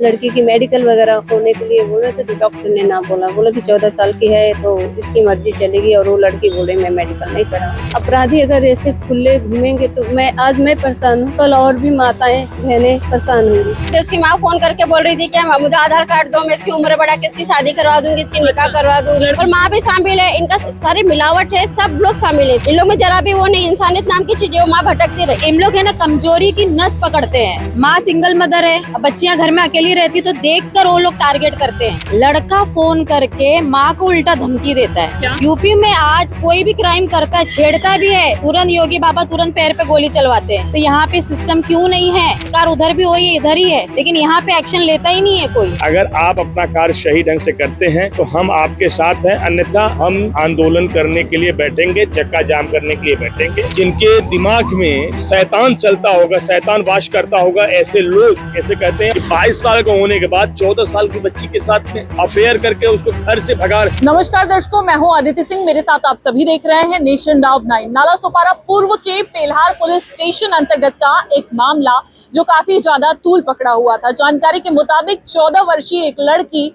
लड़की की मेडिकल वगैरह होने के लिए बोल रहे थे, तो डॉक्टर ने ना बोला कि 14 साल की है तो इसकी मर्जी चलेगी, और वो लड़की बोले मैं मेडिकल नहीं करा। अपराधी अगर ऐसे खुले घूमेंगे तो मैं परेशान हूँ, कल और भी माताएं बहनें परेशान होंगी। तो उसकी माँ फोन करके बोल रही थी कि मुझे आधार कार्ड दो, मैं इसकी उम्र बढ़ा के इसकी शादी करवा दूंगी, इसकी निकाह करवा दूंगी, और माँ भी शामिल है, इनका सारी मिलावट है, सब लोग शामिल है। इन लोग में जरा भी वो नहीं, इंसानियत नाम की चीजें, वो माँ भटकती रही। इन लोग है ना कमजोरी की नस पकड़ते हैं। माँ सिंगल मदर है, बच्चियां घर में अकेली रहती तो देखकर वो लोग टारगेट करते हैं। लड़का फोन करके माँ को उल्टा धमकी देता है। यूपी में आज कोई भी क्राइम करता है, छेड़ता भी है, तुरंत योगी बाबा तुरंत पैर पे गोली चलवाते हैं। तो यहाँ पे सिस्टम क्यों नहीं है? कार उधर भी हो, ये इधर ही है, लेकिन यहाँ पे एक्शन लेता ही नहीं है कोई। अगर आप अपना कार्य सही ढंग से करते हैं तो हम आपके साथ हैं, अन्यथा हम आंदोलन करने के लिए बैठेंगे, चक्का जाम करने के लिए बैठेंगे। जिनके दिमाग में शैतान चलता होगा, शैतान वास करता होगा, ऐसे लोग ऐसे कहते हैं कि 22 साल का होने के बाद 14 साल की बच्ची के साथ में अफेयर करके उसको घर से भगा। नमस्कार दर्शकों, मैं हूं आदित्य सिंह, मेरे साथ आप सभी देख रहे हैं नेशन नाउ 9। नालासोपारा पूर्व के पेल्हार पुलिस स्टेशन अंतर्गत का एक मामला जो काफी ज्यादा तूल पकड़ा हुआ था। जानकारी के मुताबिक 14 वर्षीय एक लड़की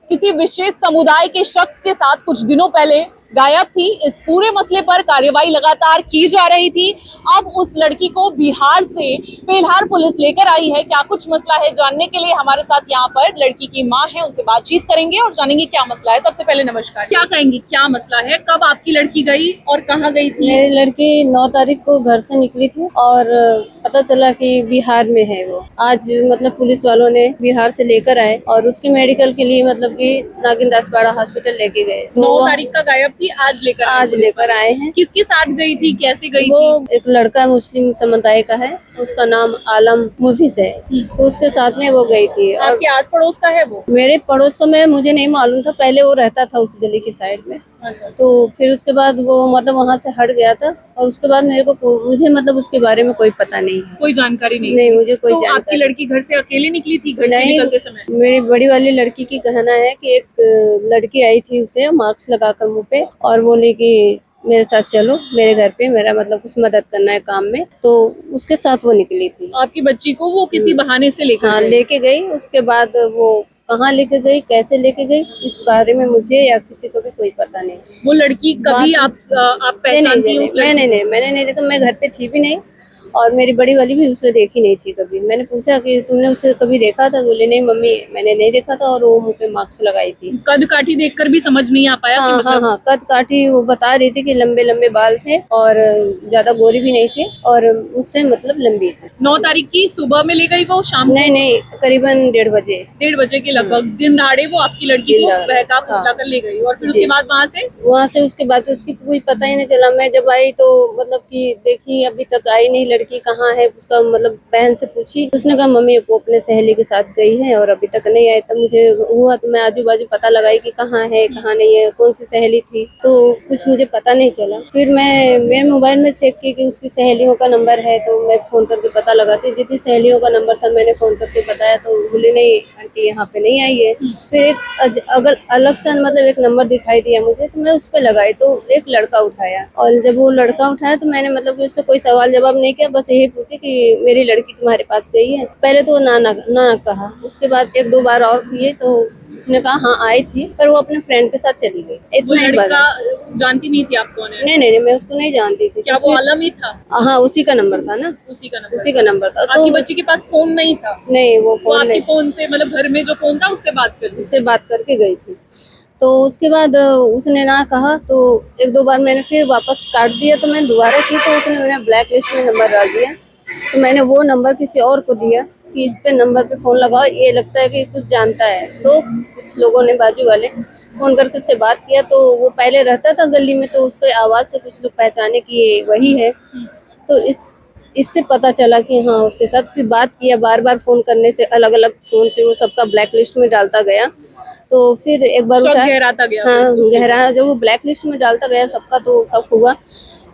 किसी विशेष समुदाय के शख्स के साथ कुछ दिनों पहले गायब थी। इस पूरे मसले पर कार्यवाही लगातार की जा रही थी। अब उस लड़की को बिहार से पेल्हार पुलिस लेकर आई है। क्या कुछ मसला है, जानने के लिए हमारे साथ यहाँ पर लड़की की माँ है, उनसे बातचीत करेंगे और जानेंगे क्या मसला है। सबसे पहले नमस्कार, क्या कहेंगी, क्या मसला है, कब आपकी लड़की गई और कहाँ गई थी? मेरी लड़की 9 तारीख को घर से निकली थी और पता चला कि बिहार में है वो। आज मतलब पुलिस वालों ने बिहार से लेकर आए और उसकी मेडिकल के लिए मतलब कि नागिन दासपाड़ा हॉस्पिटल लेके गए। 9 तारीख का गायब थी, आज लेकर आए हैं। किसके साथ गई थी, कैसे गई वो थी? एक लड़का मुस्लिम समुदाय का है, उसका नाम आलम मुफिस है, तो उसके साथ में वो गई थी। और आपके आस पड़ोस का है वो? मेरे पड़ोस को मुझे नहीं मालूम था, पहले वो रहता था उस गली की साइड में। अच्छा। तो फिर उसके बाद वो मतलब वहाँ से हट गया था और उसके बाद मुझे मतलब उसके बारे में कोई पता नहीं है, कोई जानकारी नहीं मुझे कोई तो जानकारी। आपकी लड़की घर से अकेले निकली थी? घर से निकलते समय मेरी बड़ी वाली लड़की की कहना है कि एक लड़की आई थी, उसे मास्क लगाकर मुंह पे और बोली कि मेरे साथ चलो, मेरे घर पे मेरा मतलब कुछ मदद करना है काम में, तो उसके साथ वो निकली थी। आपकी बच्ची को वो किसी बहाने से लेके गई। उसके बाद वो कहाँ लेके गई, कैसे लेके गई, इस बारे में मुझे या किसी को भी कोई पता नहीं। वो लड़की कभी आप पहचानती हैं उस लड़की? मैंने नहीं देखा, मैं घर पे थी भी नहीं और मेरी बड़ी वाली भी उसे देखी नहीं थी कभी। मैंने पूछा कि तुमने उसे कभी देखा था? बोले नहीं मम्मी, मैंने नहीं देखा था, और वो मुंह पे मास्क लगाई थी। कद काठी देखकर भी समझ नहीं आ पाया? हाँ, कद काठी। वो बता रही थी कि लंबे लंबे बाल थे और ज्यादा गोरी भी नहीं थी और उससे मतलब लंबी थी। 9 तारीख की सुबह में ले गई वो, शाम? नहीं, करीबन 1:30 बजे के लगभग दिन दहाड़े वो आपकी लड़की को बहका फुसला कर ले गई। और फिर उसके बाद वहाँ से उसके बाद उसकी कोई पता ही नहीं चला। मैं जब आई तो मतलब कि देखी, अभी तक आई नहीं लड़की, कहाँ है उसका मतलब बहन से पूछी, उसने कहा मम्मी वो अपने सहेली के साथ गई है और अभी तक नहीं आई। तब मुझे हुआ तो मैं आजू बाजू पता लगाई कि कहाँ है, कहाँ नहीं है, कौन सी सहेली थी, तो कुछ मुझे पता नहीं चला। फिर मैं मेरे मोबाइल में चेक की कि उसकी सहेलियों का नंबर है, तो मैं फोन करके पता लगाती। जितनी सहेलियों का नंबर था मैंने फोन करके बताया तो बोली नहीं आंटी यहाँ पे नहीं आई है। फिर एक अगर अलग से मतलब एक नंबर दिखाई दिया मुझे, तो मैं उस पर लगाई तो एक लड़का उठाया, और जब वो लड़का उठाया तो मैंने मतलब उससे कोई सवाल जवाब नहीं किया, बस यही पूछे कि मेरी लड़की तुम्हारे पास गई है। पहले तो ना कहा, उसके बाद 1-2 बार और किए तो उसने कहा हाँ आई थी, पर वो अपने फ्रेंड के साथ चली गई। इतना ही लड़का जानती नहीं थी आप कौन है? नहीं, मैं उसको नहीं जानती थी। क्या वो आलम ही था? हाँ, उसी का नंबर था ना, उसी का नंबर था। आपकी बच्ची के पास फोन नहीं था? नहीं, वो फोन आपके फोन से मतलब घर में जो फोन था उससे बात करके गई थी। तो उसके बाद उसने ना कहा तो 1-2 बार मैंने फिर वापस काट दिया, तो मैं दोबारा की तो उसने मेरा ब्लैक लिस्ट में नंबर डाल दिया। तो मैंने वो नंबर किसी और को दिया कि इस पे नंबर पे फोन लगाओ, ये लगता है कि कुछ जानता है। तो कुछ लोगों ने, बाजू वाले, फोन करके उससे बात किया, तो वो पहले रहता था गली में, तो उसको आवाज़ से कुछ लोग पहचाने कि ये वही है। तो इससे पता चला कि हाँ उसके साथ। फिर बात किया, बार बार फोन करने से अलग अलग फोन से वो सबका ब्लैक लिस्ट में डालता गया। तो फिर एक बार उठा, गहराता गया। हाँ गहरा, जब वो ब्लैक लिस्ट में डालता गया सबका तो सब हुआ।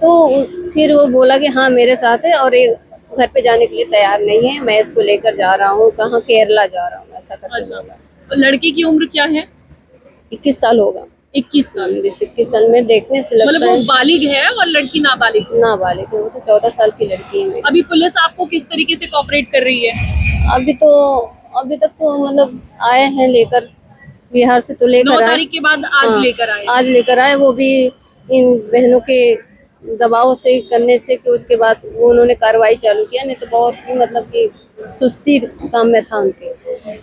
तो फिर वो बोला कि हाँ मेरे साथ है और ये घर पे जाने के लिए तैयार नहीं है, मैं इसको लेकर जा रहा हूँ, कहाँ केरला जा रहा हूँ, ऐसा करके बोला। तो लड़की की उम्र क्या है? 21 साल होगा। 21 साल? 21 साल में देखने से लगता मतलब वो बालिग है और लड़की नाबालिग है? नाबालिग है, वो तो 14 साल की लड़की है। अभी पुलिस आपको किस तरीके से कोऑपरेट कर रही है? अभी तो अभी तक तो मतलब आए हैं लेकर, बिहार से तो 9 लेकर आए। तारीख के बाद आज हाँ, लेकर आए। आज लेकर आए, वो भी इन बहनों के दबाव से करने से कि उसके बाद वो उन्होंने कार्रवाई चालू किया, नहीं तो बहुत ही मतलब कि सुस्ती काम में था उनके।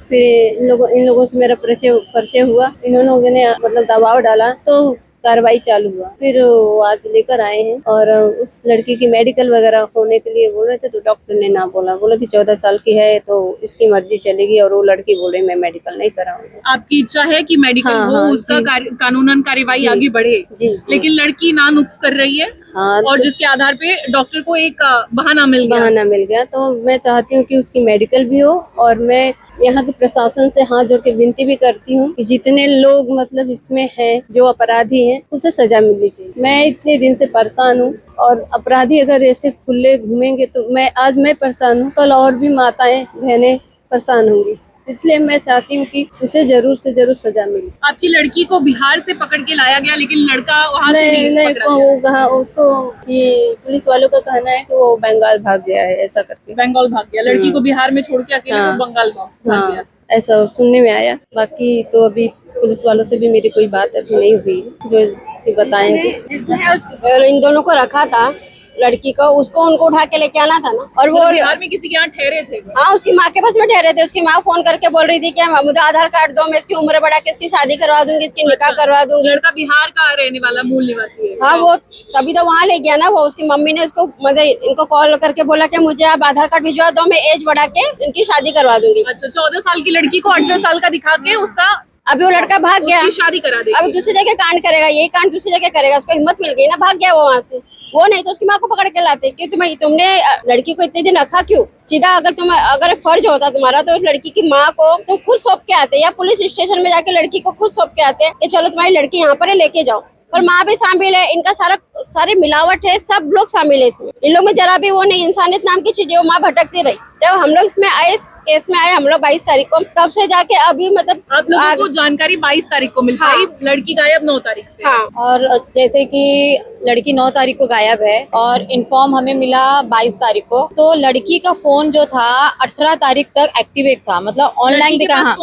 फिर इन लोगों से मेरा परिचय हुआ, इन्होंने मतलब दबाव डाला तो कार्रवाई चालू हुआ। फिर वो आज लेकर आए हैं और उस लड़की की मेडिकल वगैरह होने के लिए बोल रहे थे, तो डॉक्टर ने ना बोला कि 14 साल की है तो इसकी मर्जी चलेगी, और वो लड़की बोल रही मैं मेडिकल नहीं कराऊंगी। आपकी इच्छा है कि मेडिकल हाँ, हो, हाँ, उसका जी। कानूनन कार्यवाही जी, आगे बढ़े, जी। लेकिन लड़की ना नुक्स कर रही है। हाँ, और तो जिसके आधार पे डॉक्टर को एक बहाना मिल गया। बहाना मिल गया। तो मैं चाहती हूँ कि उसकी मेडिकल भी हो, और मैं यहाँ के प्रशासन से हाथ जोड़ के विनती भी करती हूँ कि जितने लोग मतलब इसमें हैं जो अपराधी हैं, उसे सजा मिलनी चाहिए। मैं इतने दिन से परेशान हूँ, और अपराधी अगर ऐसे खुले घूमेंगे तो आज मैं परेशान हूँ, कल और भी माताएं बहनें परेशान होंगी। इसलिए मैं चाहती हूँ कि उसे जरूर से जरूर सजा मिले। आपकी लड़की को बिहार से पकड़ के लाया गया, लेकिन लड़का वहाँ से नहीं, नहीं पकड़ा गया। वो कहा उसको कि पुलिस वालों का कहना है कि वो बंगाल भाग गया है, ऐसा करके। बंगाल भाग गया। लड़की को बिहार में छोड़ के अकेले हाँ। वो बंगाल भाग गया। हाँ, ऐसा सुनने में आया। बाकी तो अभी पुलिस वालों से भी मेरी कोई बात अभी नहीं हुई है जो बताएंगे। जिसने इन दोनों को रखा था, लड़की को, उसको उनको उठा के लेके आना था ना। और वो बिहार में किसी के यहाँ ठहरे थे। हाँ, उसकी माँ के पास में ठहरे थे। उसकी माँ फोन करके बोल रही थी कि मुझे आधार कार्ड दो, मैं इसकी उम्र बढ़ा के इसकी शादी करवा दूंगी, इसकी निकाह करवा दूंगी। लड़का बिहार का रहने वाला मूल निवासी है। हाँ, वो तभी तो वहाँ ले गया ना। वो उसकी मम्मी ने उसको मतलब इनको कॉल करके बोला कि मुझे आप आधार कार्ड भिजवा दो, मैं एज बढ़ा के इनकी शादी करवा दूंगी। अच्छा, 14 साल की लड़की को 18 साल का दिखा के उसका अभी वो लड़का भाग गया, उसकी शादी करा देगी। अब दूसरी जगह कांड करेगा, यही कांड दूसरी जगह करेगा। उसको हिम्मत मिल गई ना, भाग गया वो वहाँ से। वो नहीं तो उसकी माँ को पकड़ के लाते कि तुमने लड़की को इतने दिन रखा क्यों। सीधा अगर फर्ज होता तुम्हारा तो उस लड़की की माँ को तुम खुद सौंप के आते, या पुलिस स्टेशन में जाके लड़की को खुद सौंप के आते कि चलो तुम्हारी लड़की यहाँ पर है, लेके जाओ। पर माँ भी शामिल है, इनका सारी मिलावट है, सब लोग शामिल है इसमें। इन लोग में जरा भी वो नहीं, इंसानियत नाम की चीज है। वो माँ भटकती रही। जब हम लोग इसमें आए, केस में आए हम लोग 22 तारीख को, तब से जाके अभी मतलब आप लोगों को जानकारी 22 तारीख को मिल पाई। लड़की गायब 9 तारीख से। हाँ, और जैसे कि लड़की 9 तारीख को गायब है और इन्फॉर्म हमें मिला 22 तारीख को, तो लड़की का फोन जो था 18 तारीख तक एक्टिवेट था, मतलब ऑनलाइन लड़की के दिखा। पास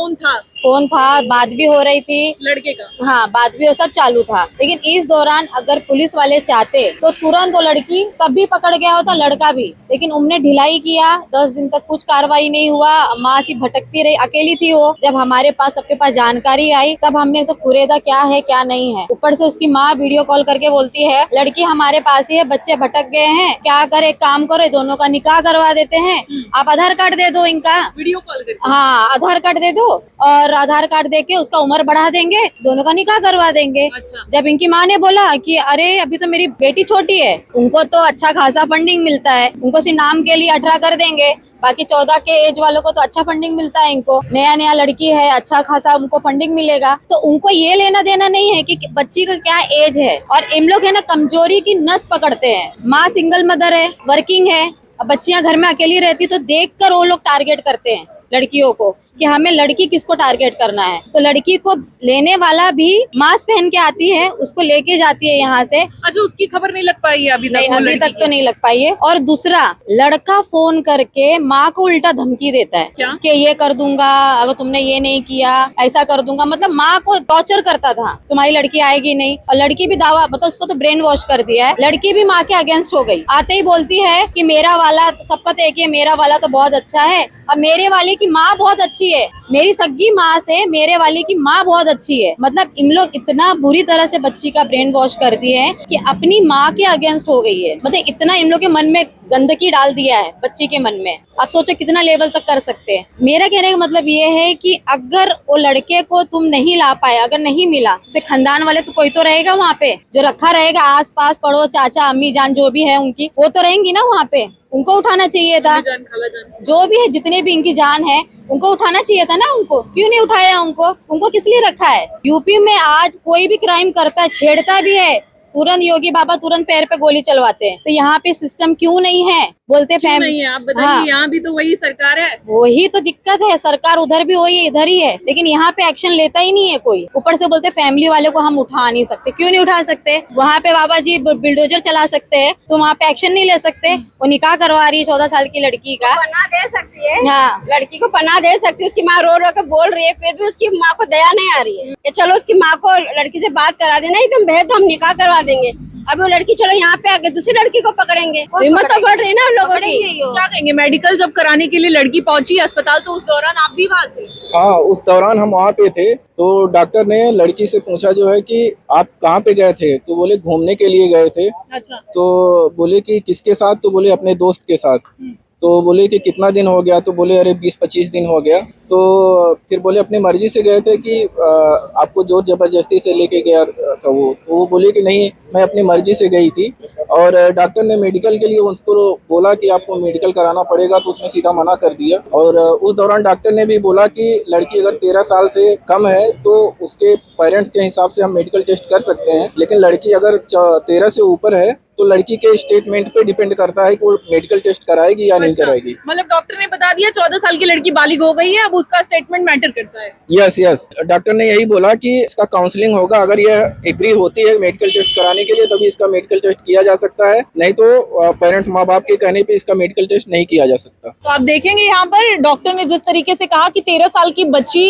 फोन था, बात भी हो रही थी लड़के का। हाँ, बात भी वो सब चालू था। लेकिन इस दौरान अगर पुलिस वाले चाहते तो तुरंत वो लड़की कभी पकड़ गया होता, लड़का भी। लेकिन उनने ढिलाई किया, 10 दिन तक कुछ कार्रवाई नहीं हुआ। माँ सी भटकती रही, अकेली थी वो। जब हमारे पास सबके पास जानकारी आई तब हमने इसे कुरेदा क्या है क्या नहीं है। ऊपर से उसकी माँ वीडियो कॉल करके बोलती है लड़की हमारे पास ही है, बच्चे भटक गए हैं, क्या करे, काम करो, दोनों का निकाह करवा देते हैं, आप आधार कार्ड दे दो इनका। वीडियो कॉल करके हाँ, आधार कार्ड दे दो और आधार कार्ड देके उसका उम्र बढ़ा देंगे, दोनों का निकाह करवा देंगे। अच्छा। जब इनकी माँ ने बोला कि अरे अभी तो मेरी बेटी छोटी है, उनको तो अच्छा खासा फंडिंग मिलता है, उनको सिर्फ नाम के लिए 18 कर देंगे, बाकी 14 के एज वालों को तो अच्छा फंडिंग मिलता है, इनको नया लड़की है, अच्छा खासा उनको फंडिंग मिलेगा। तो उनको ये लेना देना नहीं है कि बच्ची का क्या एज है। और इन लोग है ना कमजोरी की नस पकड़ते हैं। माँ सिंगल मदर है, वर्किंग है, अब बच्चियां घर में अकेली रहती तो देखकर वो लोग टारगेट करते हैं लड़कियों को कि हमें लड़की किसको टारगेट करना है। तो लड़की को लेने वाला भी मास्क पहन के आती है, उसको लेके जाती है यहाँ से। अच्छा, उसकी खबर नहीं लग पाई है अभी तक? नहीं, अभी तक तो नहीं लग पाई है। और दूसरा, लड़का फोन करके माँ को उल्टा धमकी देता है क्या? कि ये कर दूंगा अगर तुमने ये नहीं किया, ऐसा कर दूंगा। मतलब माँ को टॉर्चर करता था, तुम्हारी लड़की आएगी नहीं। और लड़की भी दावा, मतलब उसको तो ब्रेन वॉश कर दिया है। लड़की भी माँ के अगेंस्ट हो गई, आते ही बोलती है कि मेरा वाला सबका तो एक ही है, मेरा वाला तो बहुत अच्छा है और मेरे वाले की माँ बहुत अच्छी है, मेरी सगी माँ से मेरे वाले की माँ बहुत अच्छी है। मतलब इन लोग इतना बुरी तरह से बच्ची का ब्रेन वॉश कर दिए हैं कि अपनी माँ के अगेंस्ट हो गई है। मतलब इतना इन लोग के मन में गंदगी डाल दिया है बच्ची के मन में। आप सोचो कितना लेवल तक कर सकते हैं। मेरा कहने का मतलब ये है कि अगर वो लड़के को तुम नहीं ला पाए, अगर नहीं मिला, उसे खानदान वाले तो कोई तो रहेगा वहाँ पे, जो रखा रहेगा, आस पास पड़ोस, चाचा अम्मी जान जो भी है उनकी, वो तो रहेंगी ना वहाँ पे। उनको उठाना चाहिए था, जान, खाला जान, जो भी है, जितने भी इनकी जान है उनको उठाना चाहिए था ना। उनको क्यों नहीं उठाया? उनको किस लिए रखा है? यूपी में आज कोई भी क्राइम करता है, छेड़ता भी है, तुरंत योगी बाबा तुरंत पैर पे गोली चलवाते हैं। तो यहाँ पे सिस्टम क्यों नहीं है? बोलते फैमिली नहीं है, आप बताइए। हाँ। यहाँ भी तो वही सरकार है। वही तो दिक्कत है, सरकार उधर भी वही इधर ही है, लेकिन यहाँ पे एक्शन लेता ही नहीं है कोई। ऊपर से बोलते फैमिली वाले को हम उठा नहीं सकते। क्यों नहीं उठा सकते? वहाँ पे बाबा जी बिल्डोजर चला सकते हैं, तो वहाँ पे एक्शन नहीं ले सकते? वो निकाह करवा रही है 14 साल की लड़की का। पनाह दे सकती है, हाँ। लड़की को पनाह दे सकती है। उसकी माँ रो रो के बोल रही है, फिर भी उसकी माँ को दया नहीं आ रही है कि चलो उसकी माँ को लड़की से बात करा देना, ही तुम भेज दो, हम निकाह करवा देंगे। अब वो लड़की चलो यहाँ पे आगे दूसरी लड़की को पकड़ेंगे, हिम्मत तो बढ़ रही है ना उन लोगों की। क्या कहेंगे, मेडिकल जब कराने के लिए लड़की पहुंची अस्पताल, तो उस दौरान आप भी वहाँ थे? हाँ, उस दौरान हम वहाँ पे थे। तो डॉक्टर ने लड़की से पूछा जो है कि आप कहाँ पे गए थे, तो बोले घूमने के लिए गए थे। अच्छा। तो बोले कि किसके साथ, तो बोले अपने दोस्त के साथ। तो बोले कि कितना दिन हो गया, तो बोले अरे 20-25 दिन हो गया। तो फिर बोले अपनी मर्जी से गए थे कि आपको जोर जबरदस्ती से लेके गया था वो। तो वो बोले कि नहीं, मैं अपनी मर्जी से गई थी। और डॉक्टर ने मेडिकल के लिए उसको बोला कि आपको मेडिकल कराना पड़ेगा, तो उसने सीधा मना कर दिया। और उस दौरान डॉक्टर ने भी बोला कि लड़की अगर 13 साल से कम है तो उसके पेरेंट्स के हिसाब से हम मेडिकल टेस्ट कर सकते हैं, लेकिन लड़की अगर 13 से ऊपर है तो लड़की के स्टेटमेंट पे डिपेंड करता है कि वो मेडिकल टेस्ट कराएगी या नहीं कराएगी। मतलब डॉक्टर ने बता दिया 14 साल की लड़की बालिग हो गई है, अब उसका स्टेटमेंट मैटर करता है। यस, डॉक्टर ने यही बोला कि इसका काउंसलिंग होगा, अगर ये एग्री होती है मेडिकल टेस्ट कराने के लिए तभी इसका मेडिकल टेस्ट किया जा सकता है, नहीं तो पेरेंट्स माँ बाप के कहने पे इसका मेडिकल टेस्ट नहीं किया जा सकता। तो आप देखेंगे यहाँ पर डॉक्टर ने जिस तरीके से कहा कि 13 साल की बच्ची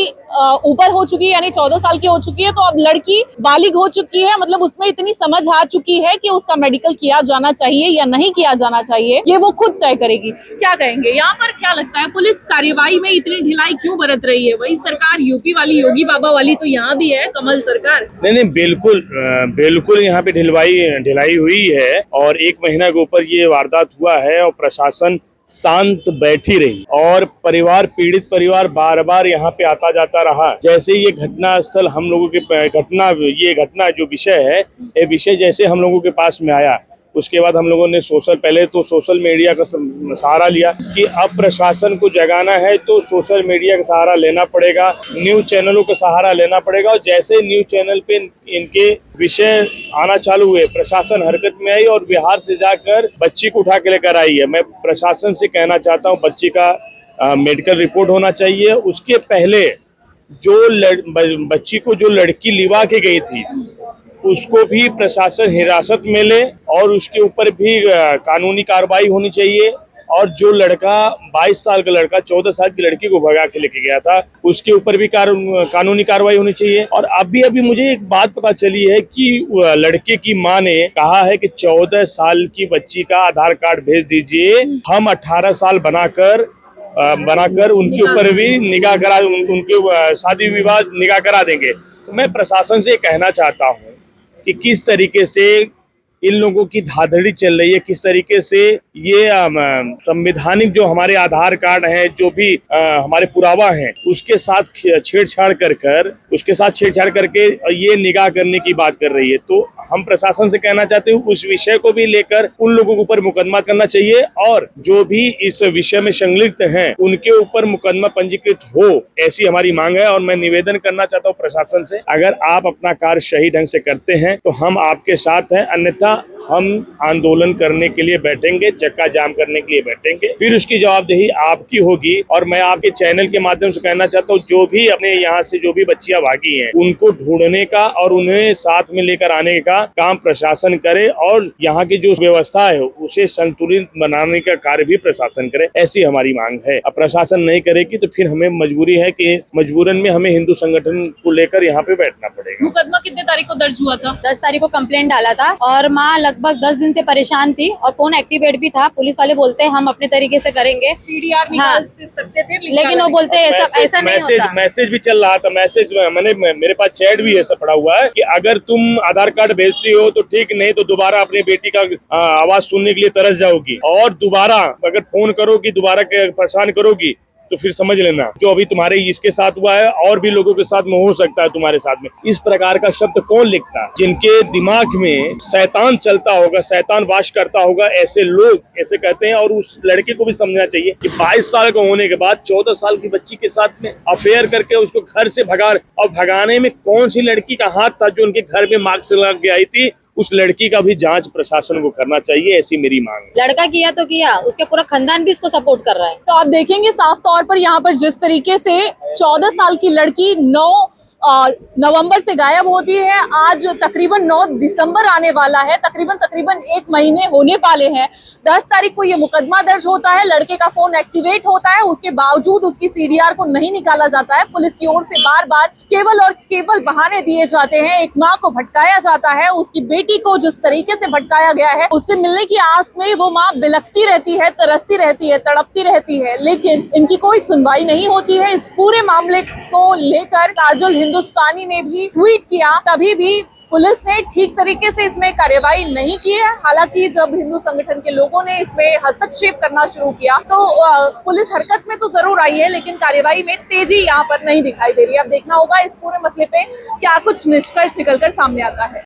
ऊपर हो चुकी है, यानी 14 साल की हो चुकी है, तो अब लड़की बालिग हो चुकी है, मतलब उसमें इतनी समझ आ चुकी है कि उसका मेडिकल किया जाना चाहिए या नहीं किया जाना चाहिए, ये वो खुद तय करेगी। क्या कहेंगे यहाँ पर, क्या लगता है पुलिस कार्यवाही में इतनी ढिलाई क्यों बरत रही है? वही सरकार यूपी वाली, योगी बाबा वाली तो यहाँ भी है, कमल सरकार। नहीं, बिल्कुल यहाँ पे ढिलाई हुई है और 1 महीना के ऊपर ये वारदात हुआ है और प्रशासन शांत बैठी रही और पीड़ित परिवार बार बार यहाँ पे आता जाता रहा। जैसे ये घटना स्थल हम लोगों के घटना जो विषय है, ये विषय जैसे हम लोगों के पास में आया, उसके बाद हम लोगों ने पहले तो सोशल मीडिया का सहारा लिया कि अब प्रशासन को जगाना है तो सोशल मीडिया का सहारा लेना पड़ेगा, न्यूज चैनलों का सहारा लेना पड़ेगा। और जैसे न्यूज चैनल पे इनके विषय आना चालू हुए, प्रशासन हरकत में आई और बिहार से जाकर बच्ची को उठा के लेकर आई है। मैं प्रशासन से कहना चाहता हूँ, बच्ची का मेडिकल रिपोर्ट होना चाहिए। उसके पहले जो बच्ची को जो लड़की लिवा के गई थी उसको भी प्रशासन हिरासत में ले और उसके ऊपर भी कानूनी कार्रवाई होनी चाहिए। और जो लड़का 22 साल का लड़का 14 साल की लड़की को भगा के लेके गया था, उसके ऊपर भी कानूनी कार्रवाई होनी चाहिए। और अभी मुझे एक बात पता चली है कि लड़के की मां ने कहा है कि 14 साल की बच्ची का आधार कार्ड भेज दीजिए, हम 18 साल बनाकर उनके ऊपर भी निकाह करा, उनके शादी विवाह निकाह करा देंगे। तो मैं प्रशासन से कहना चाहता हूँ कि किस तरीके से इन लोगों की धांधली चल रही है, किस तरीके से ये संवैधानिक जो हमारे आधार कार्ड है, जो भी हमारे पुरावा हैं, उसके साथ छेड़छाड़ करके ये निगाह करने की बात कर रही है। तो हम प्रशासन से कहना चाहते हैं उस विषय को भी लेकर उन लोगों के ऊपर मुकदमा करना चाहिए और जो भी इस विषय में संलिप्त हैं उनके ऊपर मुकदमा पंजीकृत हो, ऐसी हमारी मांग है। और मैं निवेदन करना चाहता हूँ प्रशासन से, अगर आप अपना कार्य सही ढंग से करते हैं तो हम आपके साथ हैं, अन्यथा हम आंदोलन करने के लिए बैठेंगे, चक्का जाम करने के लिए बैठेंगे, फिर उसकी जवाबदेही आपकी होगी। और मैं आपके चैनल के माध्यम से कहना चाहता हूँ, जो भी अपने यहाँ से जो भी बच्चियां भागी हैं उनको ढूंढने का और उन्हें साथ में लेकर आने का काम प्रशासन करे और यहाँ की जो व्यवस्था है उसे संतुलित बनाने का कार्य भी प्रशासन करे, ऐसी हमारी मांग है। अब प्रशासन नहीं करेगी तो फिर हमें मजबूरी है कि मजबूरन में हमें हिंदू संगठन को लेकर यहाँ पे बैठना पड़ेगा। मुकदमा कितने तारीख को दर्ज हुआ था? 10 तारीख को कंप्लेंट डाला था और माँ लगभग 10 दिन से परेशान थी और फोन एक्टिवेट भी था। पुलिस वाले बोलते हैं हम अपने तरीके से करेंगे, CDR निकाल सकते थे, लेकिन वो बोलते हैं ऐसा नहीं होता। मैसेज भी चल रहा था, मेरे पास चैट भी ऐसा पड़ा हुआ है कि अगर तुम आधार कार्ड भेजती हो तो ठीक, नहीं तो दोबारा अपनी बेटी का आवाज सुनने के लिए तरस जाओगी और दोबारा अगर फोन करोगी, दोबारा परेशान करोगी तो फिर समझ लेना जो अभी तुम्हारे इसके साथ हुआ है और भी लोगों के साथ में हो सकता है तुम्हारे साथ में। इस प्रकार का शब्द कौन लिखता है? जिनके दिमाग में शैतान चलता होगा, शैतान वास करता होगा, ऐसे लोग ऐसे कहते हैं। और उस लड़के को भी समझना चाहिए कि 22 साल का होने के बाद 14 साल की बच्ची के साथ में अफेयर करके उसको घर से और भगाने में कौन सी लड़की का हाथ था जो उनके घर में मार्क्स लगा के आई थी, उस लड़की का भी जांच प्रशासन को करना चाहिए, ऐसी मेरी मांग है। लड़का किया तो किया, उसके पूरा खानदान भी इसको सपोर्ट कर रहा है। तो आप देखेंगे साफ तौर पर यहाँ पर जिस तरीके से 14 साल की लड़की 9 नवंबर से गायब होती है, आज तकरीबन 9 दिसंबर आने वाला है, तकरीबन 1 महीने होने वाले हैं। 10 तारीख को ये मुकदमा दर्ज होता है, लड़के का फोन एक्टिवेट होता है, उसके बावजूद उसकी सीडीआर को नहीं निकाला जाता है। पुलिस की ओर से बार बार केवल और केवल बहाने दिए जाते हैं। एक माँ को भटकाया जाता है, उसकी बेटी को जिस तरीके से भटकाया गया है, उससे मिलने की आस में वो माँ बिलखती रहती है, तरसती रहती है, तड़पती रहती है, लेकिन इनकी कोई सुनवाई नहीं होती है। इस पूरे मामले को लेकर काजल हिंदुस्तानी ने भी ट्वीट किया, तभी भी पुलिस ने ठीक तरीके से इसमें कार्यवाही नहीं की है। हालांकि जब हिंदू संगठन के लोगों ने इसमें हस्तक्षेप करना शुरू किया तो पुलिस हरकत में तो जरूर आई है, लेकिन कार्यवाही में तेजी यहाँ पर नहीं दिखाई दे रही है। अब देखना होगा इस पूरे मसले पे क्या कुछ निष्कर्ष निकलकर सामने आता है।